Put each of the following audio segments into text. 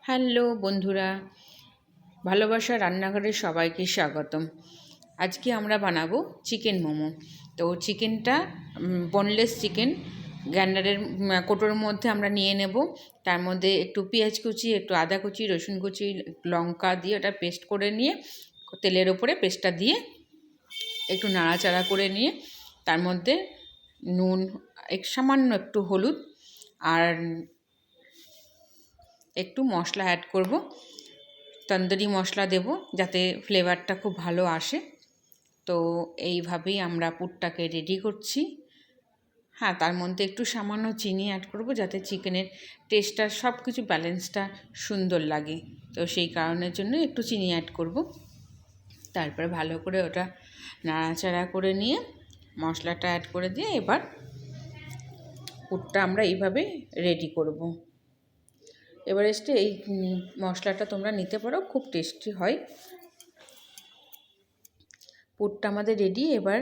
Hello বন্ধুরা, ভালোবাসা রান্নাঘরের সবাইকে স্বাগতম। আজকে আমরা বানাবো চিকেন মোমো। তো চিকেনটা বোনলেস চিকেন গ্রাইন্ডারের কোটোর মধ্যে আমরা নিয়ে নেব। তার মধ্যে একটু পেঁয়াজ কুচি, একটু আদা কুচি, রসুন কুচি, লঙ্কা দিয়ে ওটা পেস্ট করে নিয়ে তেলের ওপরে পেস্টটা দিয়ে একটু নাড়াচাড়া করে নিয়ে তার মধ্যে নুন, সামান্য একটু হলুদ আর একটু মশলা অ্যাড করব। তন্দুরি মশলা দেব যাতে ফ্লেভারটা খুব ভালো আসে। তো এইভাবেই আমরা পুরটাকে রেডি করছি। হ্যাঁ, তার মধ্যে একটু সামান্য চিনি অ্যাড করব যাতে চিকেনের টেস্টটা সব কিছু ব্যালেন্সটা সুন্দর লাগে। তো সেই কারণের জন্য একটু চিনি অ্যাড করব। তারপরে ভালো করে ওটা নাড়াচাড়া করে নিয়ে মশলাটা অ্যাড করে দিয়ে এবার পুরটা আমরা এইভাবে রেডি করব। এভারেস্টে এই মশলাটা তোমরা নিতে পারো, খুব টেস্টি হয়। পুরটা আমাদের রেডি। এবার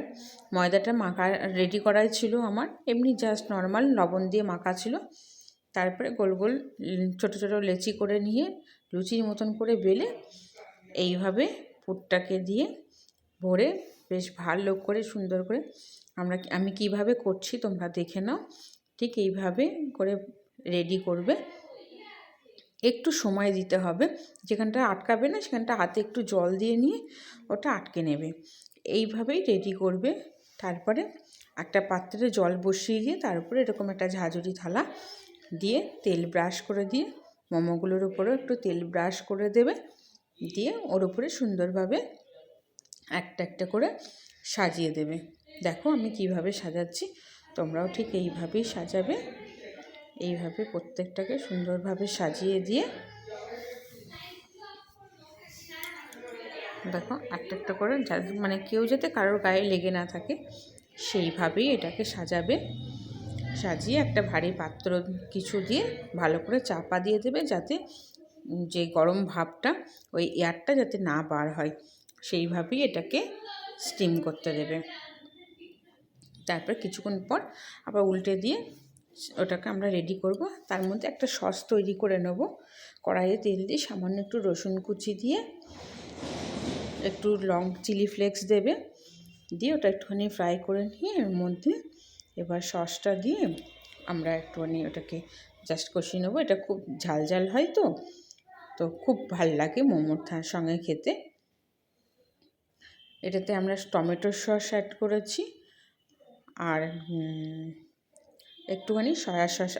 ময়দাটা মাখা রেডি করাই ছিল আমার, এমনি জাস্ট নর্মাল লবণ দিয়ে মাখা ছিল। তারপরে গোল গোল ছোটো ছোটো লেচি করে নিয়ে লুচির মতন করে বেলে এইভাবে পুরটাকে দিয়ে ভরে বেশ ভালো করে সুন্দর করে আমি কিভাবে করছি তোমরা দেখে নাও। ঠিক এইভাবে করে রেডি করবে। একটু সময় দিতে হবে, যেখানটা আটকাবে না সেখানটা হাতে একটু জল দিয়ে নিয়ে ওটা আটকে নেবে। এইভাবেই রেডি করবে। তারপরে একটা পাত্রে জল বসিয়ে দিয়ে তার উপরে এরকম একটা ঝাঁঝরি থালা দিয়ে তেল ব্রাশ করে দিয়ে মোমোগুলোর উপরেও একটু তেল ব্রাশ করে দেবে, দিয়ে ওর উপরে সুন্দরভাবে একটা একটা করে সাজিয়ে দেবে। দেখো আমি কিভাবে সাজাচ্ছি, তোমরাও ঠিক এইভাবেই সাজাবে। এইভাবে প্রত্যেকটাকে সুন্দরভাবে সাজিয়ে দিয়ে দেখো একটা একটা করে মানে কেউ যাতে কারোর গায়ে লেগে না থাকে সেইভাবেই এটাকে সাজাবে। সাজিয়ে একটা ভারী পাত্র কিছু দিয়ে ভালো করে চাপা দিয়ে দেবে যাতে যে গরম ভাবটা ওই এয়ারটা যাতে না বার হয়, সেইভাবেই এটাকে স্টিম করতে দেবে। তারপর কিছুক্ষণ পর আবার উল্টে দিয়ে ওটাকে আমরা রেডি করব। তার মধ্যে একটা সস তৈরি করে নেব। কড়াইয়ে তেল দিয়ে সামান্য একটু রসুন কুচি দিয়ে একটু চিলি ফ্লেক্স দেবে, দিয়ে ওটা একটুখানি ফ্রাই করে নিয়ে এর মধ্যে এবার সসটা দিয়ে আমরা একটুখানি ওটাকে জাস্ট কষিয়ে নেবো। এটা খুব ঝাল ঝাল হয়, তো খুব ভাল লাগে মোমোর সঙ্গে খেতে। এটাতে আমরা টমেটো সস অ্যাড করেছি আর একটুখানি সয়া সস